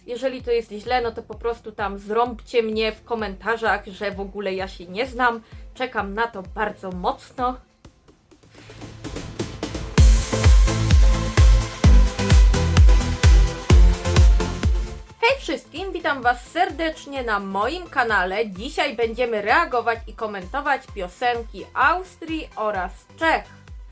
Jeżeli to jest źle, no to po prostu tam zrąbcie mnie w komentarzach, że w ogóle ja się nie znam. Czekam na to bardzo mocno. Hej wszystkim, witam Was serdecznie na moim kanale. Dzisiaj będziemy reagować i komentować piosenki Austrii oraz Czech.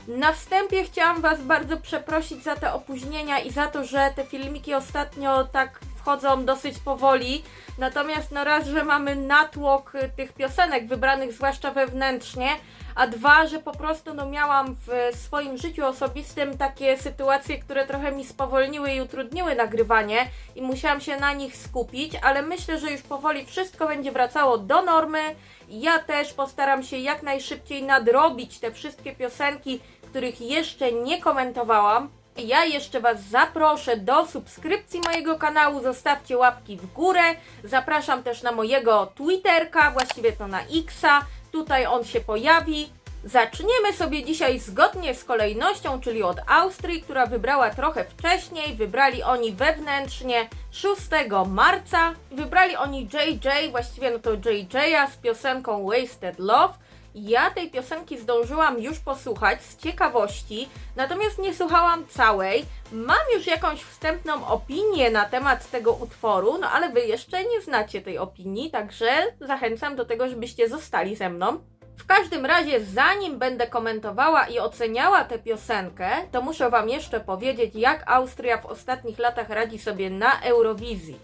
Na wstępie chciałam Was bardzo przeprosić za te opóźnienia i za to, że te filmiki ostatnio tak wchodzą dosyć powoli. Natomiast no raz, że mamy natłok tych piosenek wybranych zwłaszcza wewnętrznie, a dwa, że po prostu no miałam w swoim życiu osobistym takie sytuacje, które trochę mi spowolniły i utrudniły nagrywanie i musiałam się na nich skupić, ale myślę, że już powoli wszystko będzie wracało do normy. Ja też postaram się jak najszybciej nadrobić te wszystkie piosenki, których jeszcze nie komentowałam. Ja jeszcze Was zaproszę do subskrypcji mojego kanału, zostawcie łapki w górę. Zapraszam też na mojego Twitterka, właściwie to na Xa. Tutaj on się pojawi. Zaczniemy sobie dzisiaj zgodnie z kolejnością, czyli od Austrii, która wybrała trochę wcześniej. Wybrali oni wewnętrznie 6 marca. Wybrali oni JJ, właściwie no to JJ'a z piosenką Wasted Love. Ja tej piosenki zdążyłam już posłuchać z ciekawości, natomiast nie słuchałam całej. Mam już jakąś wstępną opinię na temat tego utworu, no ale Wy jeszcze nie znacie tej opinii, także zachęcam do tego, żebyście zostali ze mną. W każdym razie, zanim będę komentowała i oceniała tę piosenkę, to muszę Wam jeszcze powiedzieć, jak Austria w ostatnich latach radzi sobie na Eurowizji.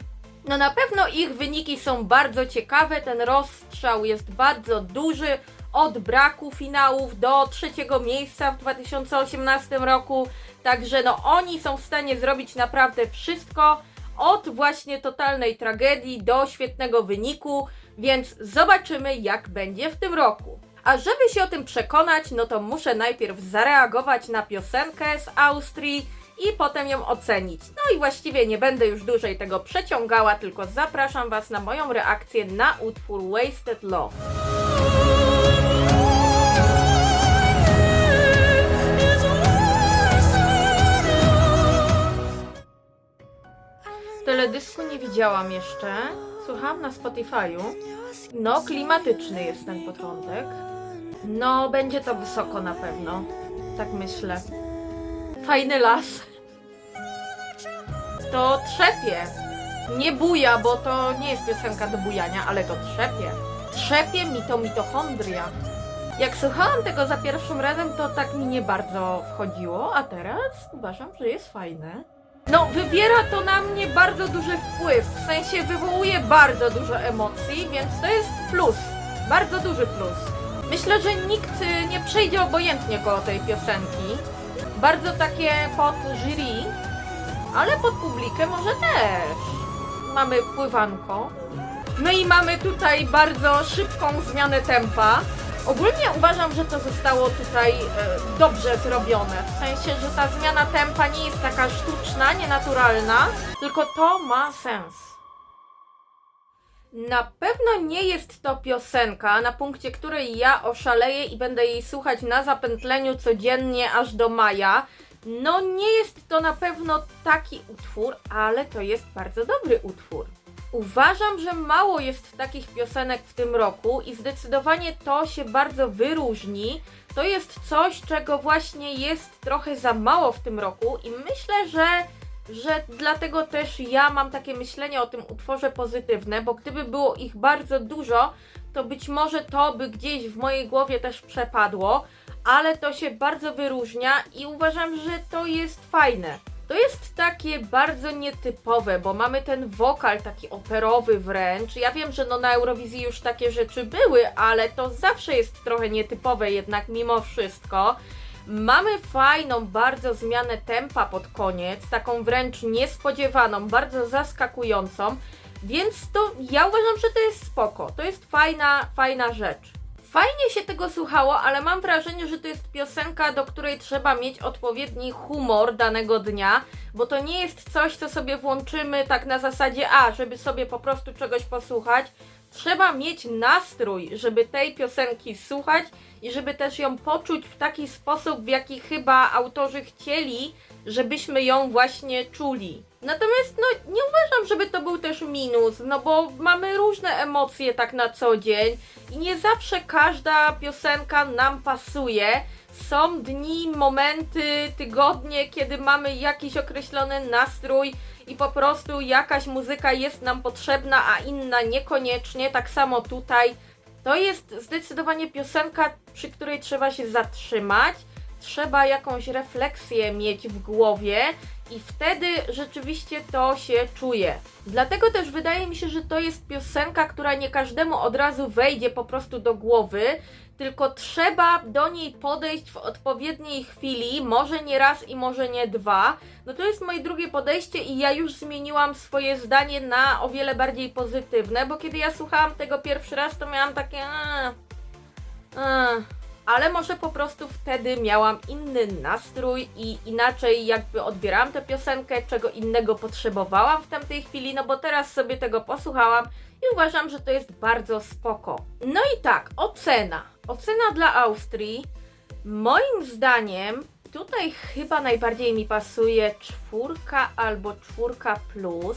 No na pewno ich wyniki są bardzo ciekawe, ten rozstrzał jest bardzo duży, od braku finałów do 3. miejsca w 2018 roku, także no oni są w stanie zrobić naprawdę wszystko, od właśnie totalnej tragedii do świetnego wyniku, więc zobaczymy jak będzie w tym roku. A żeby się o tym przekonać, no to muszę najpierw zareagować na piosenkę z Austrii i potem ją ocenić. No i właściwie nie będę już dłużej tego przeciągała, tylko zapraszam Was na moją reakcję na utwór Wasted Love. Teledysku nie widziałam jeszcze. Słucham na Spotify'u. No, klimatyczny jest ten początek. No, będzie to wysoko na pewno. Tak myślę. Fajny las. To trzepie. Nie buja, bo to nie jest piosenka do bujania, ale to trzepie. Trzepie mi to mitochondria. Jak słuchałam tego za pierwszym razem, to tak mi nie bardzo wchodziło, a teraz uważam, że jest fajne. No, wywiera to na mnie bardzo duży wpływ, w sensie wywołuje bardzo dużo emocji, więc to jest plus, bardzo duży plus. Myślę, że nikt nie przejdzie obojętnie koło tej piosenki. Bardzo takie pod jury, ale pod publikę może też. Mamy pływanko. No i mamy tutaj bardzo szybką zmianę tempa. Ogólnie uważam, że to zostało tutaj dobrze zrobione, w sensie, że ta zmiana tempa nie jest taka sztuczna, nienaturalna, tylko to ma sens. Na pewno nie jest to piosenka, na punkcie której ja oszaleję i będę jej słuchać na zapętleniu codziennie aż do maja. No nie jest to na pewno taki utwór, ale to jest bardzo dobry utwór. Uważam, że mało jest takich piosenek w tym roku i zdecydowanie to się bardzo wyróżni. To jest coś, czego właśnie jest trochę za mało w tym roku i myślę, że dlatego też ja mam takie myślenie o tym utworze pozytywne, bo gdyby było ich bardzo dużo, to być może to by gdzieś w mojej głowie też przepadło, ale to się bardzo wyróżnia i uważam, że to jest fajne. To jest takie bardzo nietypowe, bo mamy ten wokal taki operowy wręcz. Ja wiem, że no na Eurowizji już takie rzeczy były, ale to zawsze jest trochę nietypowe jednak mimo wszystko. Mamy fajną bardzo zmianę tempa pod koniec, taką wręcz niespodziewaną, bardzo zaskakującą, więc to ja uważam, że to jest spoko, to jest fajna rzecz. Fajnie się tego słuchało, ale mam wrażenie, że to jest piosenka, do której trzeba mieć odpowiedni humor danego dnia, bo to nie jest coś, co sobie włączymy tak na zasadzie, żeby sobie po prostu czegoś posłuchać. Trzeba mieć nastrój, żeby tej piosenki słuchać i żeby też ją poczuć w taki sposób, w jaki chyba autorzy chcieli, żebyśmy ją właśnie czuli. Natomiast no nie uważam, żeby to był też minus, no bo mamy różne emocje tak na co dzień i nie zawsze każda piosenka nam pasuje. Są dni, momenty, tygodnie, kiedy mamy jakiś określony nastrój i po prostu jakaś muzyka jest nam potrzebna, a inna niekoniecznie. Tak samo tutaj. To jest zdecydowanie piosenka, przy której trzeba się zatrzymać, trzeba jakąś refleksję mieć w głowie i wtedy rzeczywiście to się czuje. Dlatego też wydaje mi się, że to jest piosenka, która nie każdemu od razu wejdzie po prostu do głowy, tylko trzeba do niej podejść w odpowiedniej chwili, może nie raz i może nie dwa. No to jest moje drugie podejście i ja już zmieniłam swoje zdanie na o wiele bardziej pozytywne, bo kiedy ja słuchałam tego pierwszy raz, to miałam takie ale może po prostu wtedy miałam inny nastrój i inaczej jakby odbierałam tę piosenkę, czego innego potrzebowałam w tamtej chwili, no bo teraz sobie tego posłuchałam i uważam, że to jest bardzo spoko. No i tak, ocena. Ocena dla Austrii. Moim zdaniem tutaj chyba najbardziej mi pasuje 4 albo 4+.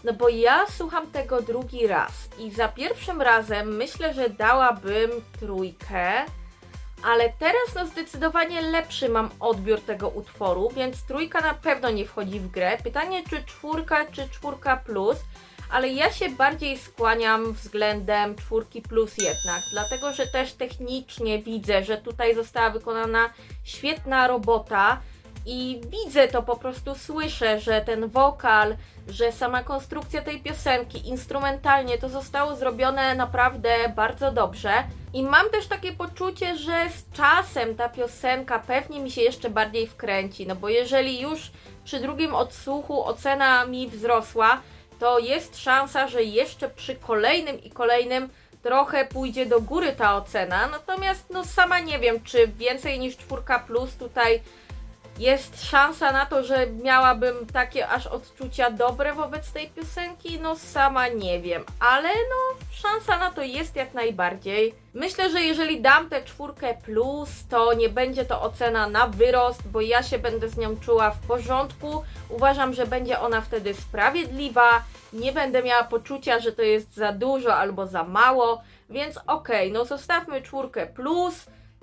No bo ja słucham tego drugi raz i za pierwszym razem myślę, że dałabym 3, ale teraz no zdecydowanie lepszy mam odbiór tego utworu, więc 3 na pewno nie wchodzi w grę. Pytanie czy 4 czy 4+, ale ja się bardziej skłaniam względem 4+ jednak, dlatego że też technicznie widzę, że tutaj została wykonana świetna robota. I widzę to, po prostu słyszę, że ten wokal, że sama konstrukcja tej piosenki, instrumentalnie to zostało zrobione naprawdę bardzo dobrze. I mam też takie poczucie, że z czasem ta piosenka pewnie mi się jeszcze bardziej wkręci, no bo jeżeli już przy drugim odsłuchu ocena mi wzrosła, to jest szansa, że jeszcze przy kolejnym i kolejnym trochę pójdzie do góry ta ocena. Natomiast no sama nie wiem, czy więcej niż 4+ tutaj jest szansa na to, że miałabym takie aż odczucia dobre wobec tej piosenki? No sama nie wiem, ale no szansa na to jest jak najbardziej. Myślę, że jeżeli dam tę 4+, to nie będzie to ocena na wyrost, bo ja się będę z nią czuła w porządku. Uważam, że będzie ona wtedy sprawiedliwa, nie będę miała poczucia, że to jest za dużo albo za mało, więc okej, no zostawmy 4+,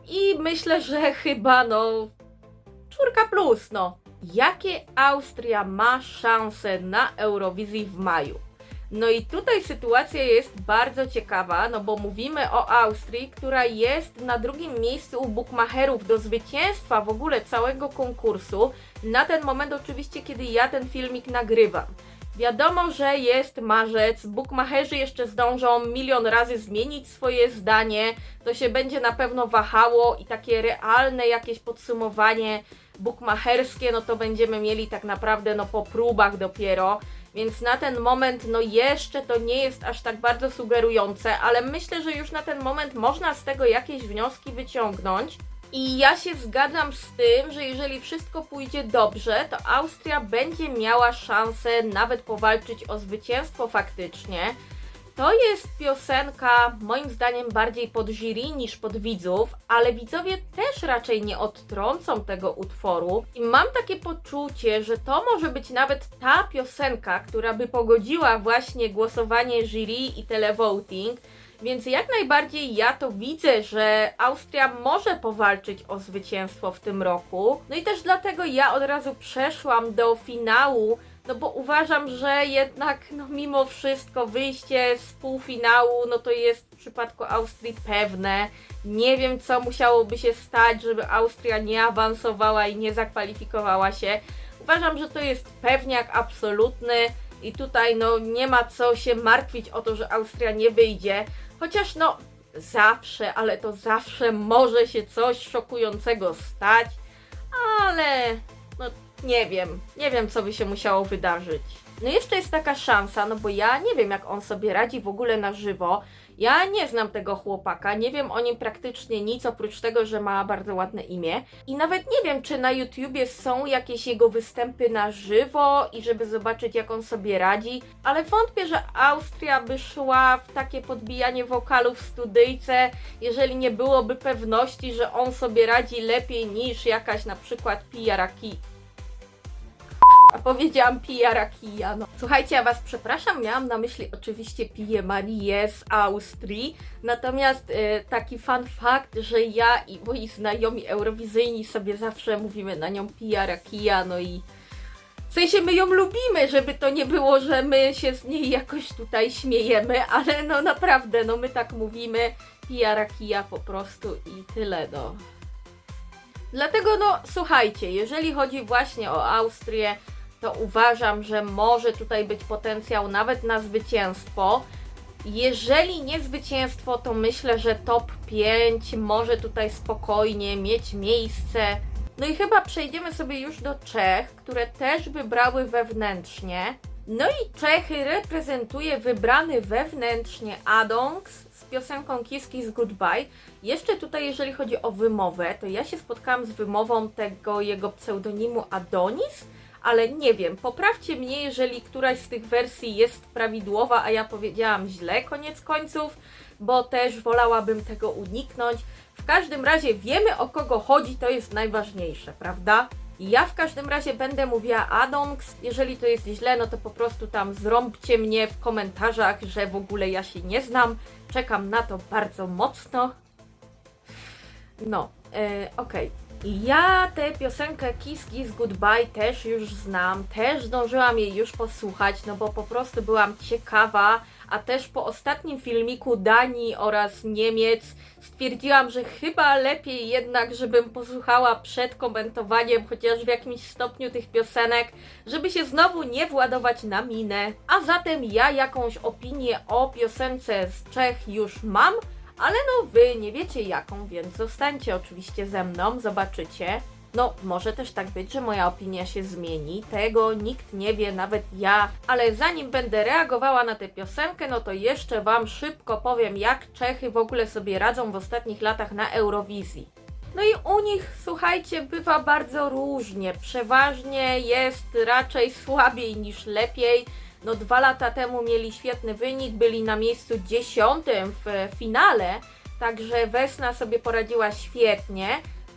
i myślę, że chyba 4+, no. Jakie Austria ma szanse na Eurowizji w maju? No i tutaj sytuacja jest bardzo ciekawa, no bo mówimy o Austrii, która jest na drugim miejscu u bukmacherów do zwycięstwa w ogóle całego konkursu. Na ten moment oczywiście, kiedy ja ten filmik nagrywam. Wiadomo, że jest marzec, bukmacherzy jeszcze zdążą milion razy zmienić swoje zdanie, to się będzie na pewno wahało i takie realne jakieś podsumowanie bukmacherskie, no to będziemy mieli tak naprawdę po próbach dopiero, więc na ten moment jeszcze to nie jest aż tak bardzo sugerujące, ale myślę, że już na ten moment można z tego jakieś wnioski wyciągnąć. I ja się zgadzam z tym, że jeżeli wszystko pójdzie dobrze, to Austria będzie miała szansę nawet powalczyć o zwycięstwo faktycznie. To jest piosenka moim zdaniem bardziej pod jury niż pod widzów, ale widzowie też raczej nie odtrącą tego utworu. I mam takie poczucie, że to może być nawet ta piosenka, która by pogodziła właśnie głosowanie jury i televoting. Więc jak najbardziej ja to widzę, że Austria może powalczyć o zwycięstwo w tym roku. No i też dlatego ja od razu przeszłam do finału, no bo uważam, że jednak mimo wszystko wyjście z półfinału, to jest w przypadku Austrii pewne. Nie wiem, co musiałoby się stać, żeby Austria nie awansowała i nie zakwalifikowała się. Uważam, że to jest pewniak absolutny i tutaj nie ma co się martwić o to, że Austria nie wyjdzie. Chociaż zawsze, ale to zawsze może się coś szokującego stać, ale nie wiem co by się musiało wydarzyć. Jeszcze jest taka szansa, bo ja nie wiem jak on sobie radzi w ogóle na żywo. Ja nie znam tego chłopaka, nie wiem o nim praktycznie nic oprócz tego, że ma bardzo ładne imię. I nawet nie wiem, czy na YouTubie są jakieś jego występy na żywo i żeby zobaczyć jak on sobie radzi. Ale wątpię, że Austria by szła w takie podbijanie wokalu w studyjce, jeżeli nie byłoby pewności, że on sobie radzi lepiej niż jakaś na przykład Pia Raki. A powiedziałam Pia Rakija. No. Słuchajcie, ja was przepraszam, miałam na myśli oczywiście Piję Marię z Austrii. Natomiast taki fun fact, że ja i moi znajomi eurowizyjni sobie zawsze mówimy na nią Pia Rakija, no i w sensie my ją lubimy, żeby to nie było, że my się z niej jakoś tutaj śmiejemy, ale no naprawdę, no my tak mówimy, Pia Rakija po prostu i tyle, no. Dlatego no słuchajcie, jeżeli chodzi właśnie o Austrię, to uważam, że może tutaj być potencjał nawet na zwycięstwo. Jeżeli nie zwycięstwo, to myślę, że top 5 może tutaj spokojnie mieć miejsce. No i chyba przejdziemy sobie już do Czech, które też wybrały wewnętrznie. No i Czechy reprezentuje wybrany wewnętrznie Adonks z piosenką Kiss Kiss Goodbye. Jeszcze tutaj, jeżeli chodzi o wymowę, to ja się spotkałam z wymową tego jego pseudonimu Adonis, ale nie wiem, poprawcie mnie, jeżeli któraś z tych wersji jest prawidłowa, a ja powiedziałam źle koniec końców, bo też wolałabym tego uniknąć. W każdym razie wiemy, o kogo chodzi, to jest najważniejsze, prawda? Ja w każdym razie będę mówiła Adonks. Jeżeli to jest źle, no to po prostu tam zrąbcie mnie w komentarzach, że w ogóle ja się nie znam. Czekam na to bardzo mocno. No, okej. Ja tę piosenkę Kiss Kiss Goodbye też już znam, też zdążyłam jej już posłuchać, no bo po prostu byłam ciekawa, a też po ostatnim filmiku Danii oraz Niemiec stwierdziłam, że chyba lepiej jednak, żebym posłuchała przed komentowaniem chociaż w jakimś stopniu tych piosenek, żeby się znowu nie władować na minę. A zatem ja jakąś opinię o piosence z Czech już mam, ale no wy nie wiecie jaką, więc zostańcie oczywiście ze mną, zobaczycie. No, może też tak być, że moja opinia się zmieni, tego nikt nie wie, nawet ja, ale zanim będę reagowała na tę piosenkę, no to jeszcze wam szybko powiem, jak Czechy w ogóle sobie radzą w ostatnich latach na Eurowizji. No i u nich, słuchajcie, bywa bardzo różnie, przeważnie jest raczej słabiej niż lepiej. No 2 lata temu mieli świetny wynik, byli na miejscu 10 w finale, także Vesna sobie poradziła świetnie.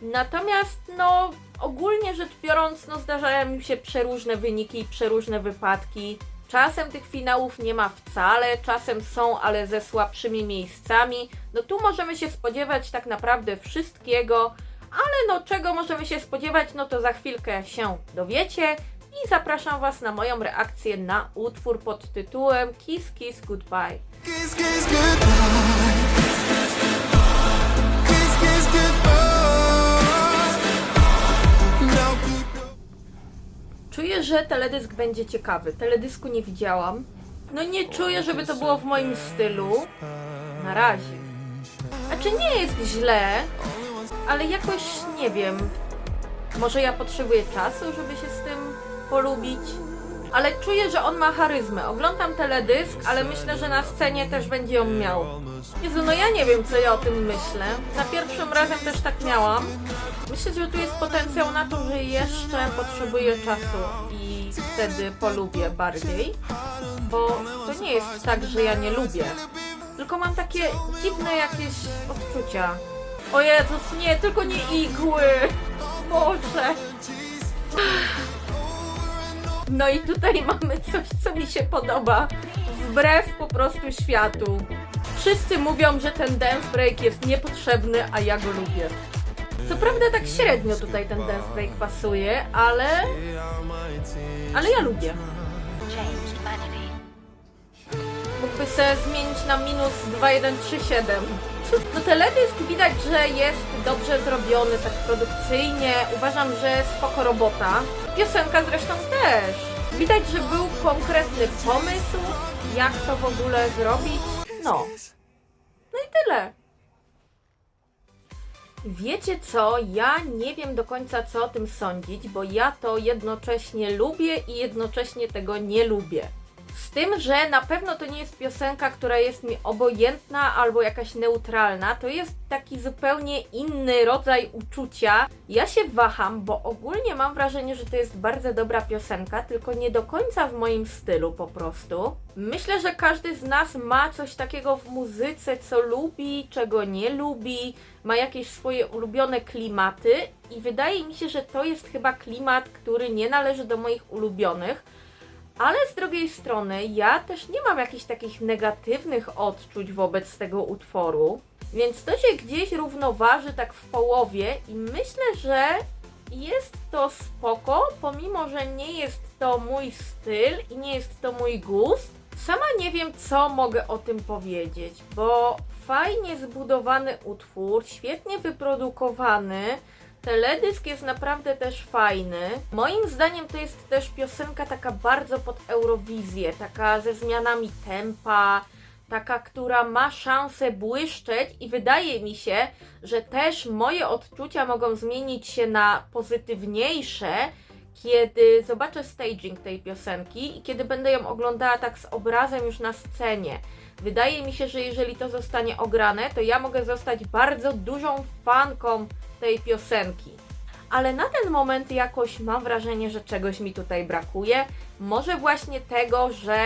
Natomiast no ogólnie rzecz biorąc, no zdarzają im się przeróżne wyniki i przeróżne wypadki. Czasem tych finałów nie ma wcale, czasem są, ale ze słabszymi miejscami. No tu możemy się spodziewać tak naprawdę wszystkiego, ale no czego możemy się spodziewać, no to za chwilkę się dowiecie. I zapraszam was na moją reakcję na utwór pod tytułem Kiss Kiss Goodbye. Kiss, kiss, goodbye. Kiss, kiss, goodbye. Now keep Czuję, że teledysk będzie ciekawy. Teledysku nie widziałam. No nie czuję, żeby to było w moim stylu. Na razie. Znaczy nie jest źle, ale jakoś nie wiem. Może ja potrzebuję czasu, żeby się z tym polubić. Ale czuję, że on ma charyzmę. Oglądam teledysk, ale myślę, że na scenie też będzie ją miał. Jezu, no ja nie wiem, co ja o tym myślę. Za pierwszym razem też tak miałam. Myślę, że tu jest potencjał na to, że jeszcze potrzebuję czasu i wtedy polubię bardziej. Bo to nie jest tak, że ja nie lubię. Tylko mam takie dziwne jakieś odczucia. O Jezus, nie, tylko nie igły. Boże. No i tutaj mamy coś, co mi się podoba. Wbrew po prostu światu. Wszyscy mówią, że ten dance break jest niepotrzebny, a ja go lubię. Co prawda tak średnio tutaj ten dance break pasuje, ale ja lubię. Mógłby se zmienić na minus 2137. No teledysk widać, że jest dobrze zrobiony, tak produkcyjnie. Uważam, że spoko robota. Piosenka zresztą też. Widać, że był konkretny pomysł, jak to w ogóle zrobić. No. No i tyle. Wiecie co? Ja nie wiem do końca, co o tym sądzić, bo ja to jednocześnie lubię i jednocześnie tego nie lubię. Z tym, że na pewno to nie jest piosenka, która jest mi obojętna albo jakaś neutralna. To jest taki zupełnie inny rodzaj uczucia. Ja się waham, bo ogólnie mam wrażenie, że to jest bardzo dobra piosenka, tylko nie do końca w moim stylu po prostu. Myślę, że każdy z nas ma coś takiego w muzyce, co lubi, czego nie lubi, ma jakieś swoje ulubione klimaty i wydaje mi się, że to jest chyba klimat, który nie należy do moich ulubionych. Ale z drugiej strony ja też nie mam jakichś takich negatywnych odczuć wobec tego utworu, więc to się gdzieś równoważy tak w połowie i myślę, że jest to spoko, pomimo że nie jest to mój styl i nie jest to mój gust. Sama nie wiem, co mogę o tym powiedzieć, bo fajnie zbudowany utwór, świetnie wyprodukowany. Teledysk jest naprawdę też fajny. Moim zdaniem to jest też piosenka taka bardzo pod Eurowizję, taka ze zmianami tempa, taka, która ma szansę błyszczeć i wydaje mi się, że też moje odczucia mogą zmienić się na pozytywniejsze, kiedy zobaczę staging tej piosenki i kiedy będę ją oglądała tak z obrazem już na scenie. Wydaje mi się, że jeżeli to zostanie ograne, to ja mogę zostać bardzo dużą fanką tej piosenki. Ale na ten moment jakoś mam wrażenie, że czegoś mi tutaj brakuje. Może właśnie tego, że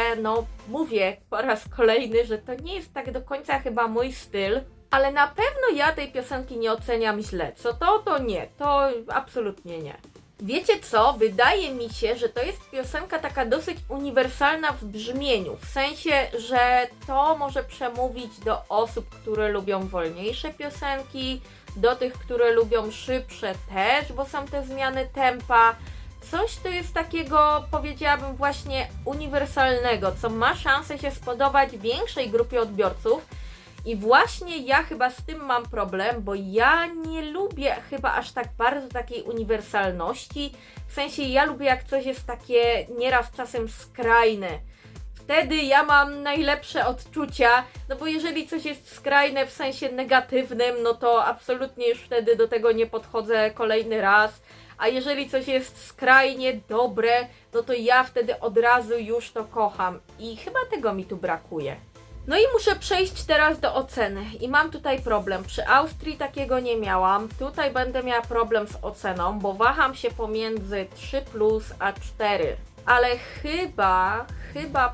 mówię po raz kolejny, że to nie jest tak do końca chyba mój styl. Ale na pewno ja tej piosenki nie oceniam źle. Co to nie. To absolutnie nie. Wiecie co? Wydaje mi się, że to jest piosenka taka dosyć uniwersalna w brzmieniu. W sensie, że to może przemówić do osób, które lubią wolniejsze piosenki, do tych, które lubią szybsze też, bo są te zmiany tempa. Coś to jest takiego, powiedziałabym, właśnie uniwersalnego, co ma szansę się spodobać większej grupie odbiorców. I właśnie ja chyba z tym mam problem, bo ja nie lubię chyba aż tak bardzo takiej uniwersalności. W sensie ja lubię, jak coś jest takie nieraz czasem skrajne. Wtedy ja mam najlepsze odczucia, no bo jeżeli coś jest skrajne w sensie negatywnym, no to absolutnie już wtedy do tego nie podchodzę kolejny raz. A jeżeli coś jest skrajnie dobre, no to ja wtedy od razu już to kocham. I chyba tego mi tu brakuje. No i muszę przejść teraz do oceny i mam tutaj problem. Przy Austrii takiego nie miałam. Tutaj będę miała problem z oceną, bo waham się pomiędzy 3+ a 4. Ale chyba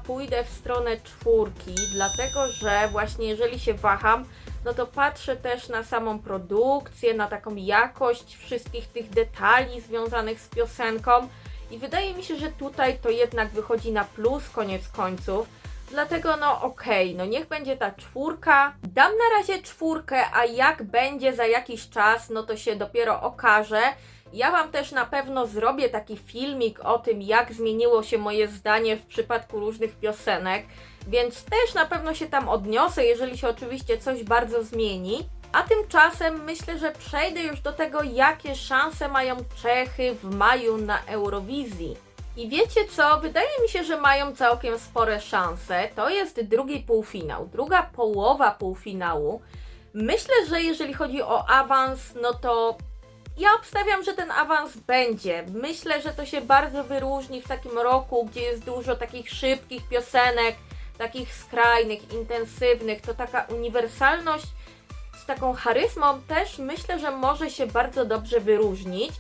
pójdę w stronę 4, dlatego że właśnie jeżeli się waham, no to patrzę też na samą produkcję, na taką jakość wszystkich tych detali związanych z piosenką i wydaje mi się, że tutaj to jednak wychodzi na plus koniec końców. Dlatego okej, niech będzie ta 4. Dam na razie 4, a jak będzie za jakiś czas, no to się dopiero okaże. Ja Wam też na pewno zrobię taki filmik o tym, jak zmieniło się moje zdanie w przypadku różnych piosenek, więc też na pewno się tam odniosę, jeżeli się oczywiście coś bardzo zmieni. A tymczasem myślę, że przejdę już do tego, jakie szanse mają Czechy w maju na Eurowizji. I wiecie co? Wydaje mi się, że mają całkiem spore szanse. To jest drugi półfinał, druga połowa półfinału. Myślę, że jeżeli chodzi o awans, no to ja obstawiam, że ten awans będzie. Myślę, że to się bardzo wyróżni w takim roku, gdzie jest dużo takich szybkich piosenek, takich skrajnych, intensywnych. To taka uniwersalność z taką charyzmą też myślę, że może się bardzo dobrze wyróżnić.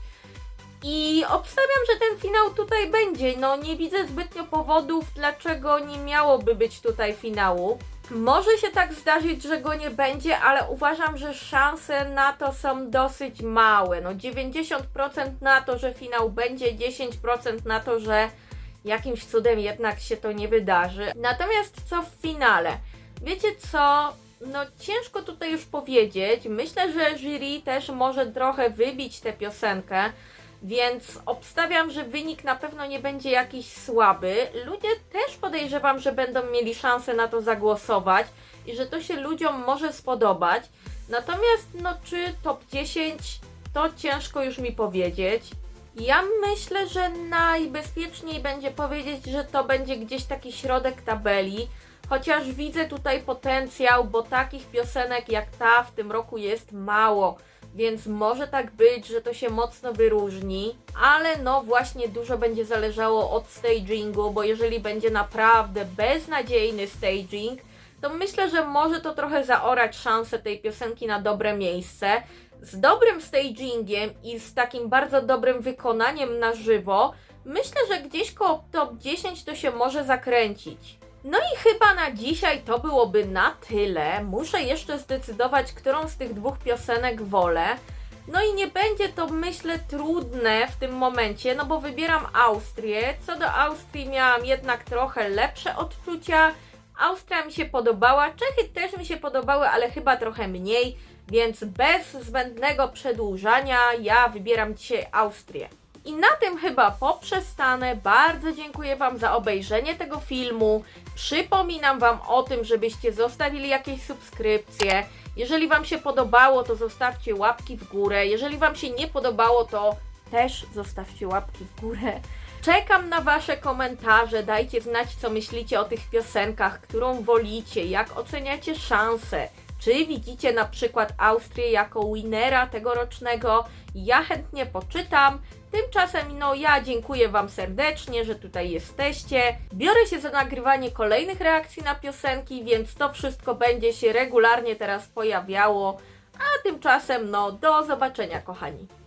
I obstawiam, że ten finał tutaj będzie. Nie widzę zbytnio powodów, dlaczego nie miałoby być tutaj finału. Może się tak zdarzyć, że go nie będzie, ale uważam, że szanse na to są dosyć małe. 90% na to, że finał będzie, 10% na to, że jakimś cudem jednak się to nie wydarzy. Natomiast co w finale? Wiecie co? Ciężko tutaj już powiedzieć. Myślę, że jury też może trochę wybić tę piosenkę. Więc obstawiam, że wynik na pewno nie będzie jakiś słaby. Ludzie też podejrzewam, że będą mieli szansę na to zagłosować i że to się ludziom może spodobać. Natomiast czy top 10 to ciężko już mi powiedzieć. Ja myślę, że najbezpieczniej będzie powiedzieć, że to będzie gdzieś taki środek tabeli. Chociaż widzę tutaj potencjał, bo takich piosenek jak ta w tym roku jest mało. więc może tak być, że to się mocno wyróżni, ale no właśnie dużo będzie zależało od stagingu, bo jeżeli będzie naprawdę beznadziejny staging, to myślę, że może to trochę zaorać szansę tej piosenki na dobre miejsce. Z dobrym stagingiem i z takim bardzo dobrym wykonaniem na żywo, myślę, że gdzieś koło top 10 to się może zakręcić. No i chyba na dzisiaj to byłoby na tyle. Muszę jeszcze zdecydować, którą z tych dwóch piosenek wolę. No i nie będzie to, myślę, trudne w tym momencie, no bo wybieram Austrię. Co do Austrii miałam jednak trochę lepsze odczucia. Austria mi się podobała, Czechy też mi się podobały, ale chyba trochę mniej, więc bez zbędnego przedłużania ja wybieram dzisiaj Austrię. I na tym chyba poprzestanę. Bardzo dziękuję Wam za obejrzenie tego filmu. Przypominam Wam o tym, żebyście zostawili jakieś subskrypcje. Jeżeli Wam się podobało, to zostawcie łapki w górę. Jeżeli Wam się nie podobało, to też zostawcie łapki w górę. Czekam na Wasze komentarze, dajcie znać, co myślicie o tych piosenkach, którą wolicie, jak oceniacie szanse. Czy widzicie na przykład Austrię jako winera tegorocznego? Ja chętnie poczytam. Tymczasem no ja dziękuję Wam serdecznie, że tutaj jesteście. Biorę się za nagrywanie kolejnych reakcji na piosenki, więc to wszystko będzie się regularnie teraz pojawiało. A tymczasem no do zobaczenia, kochani.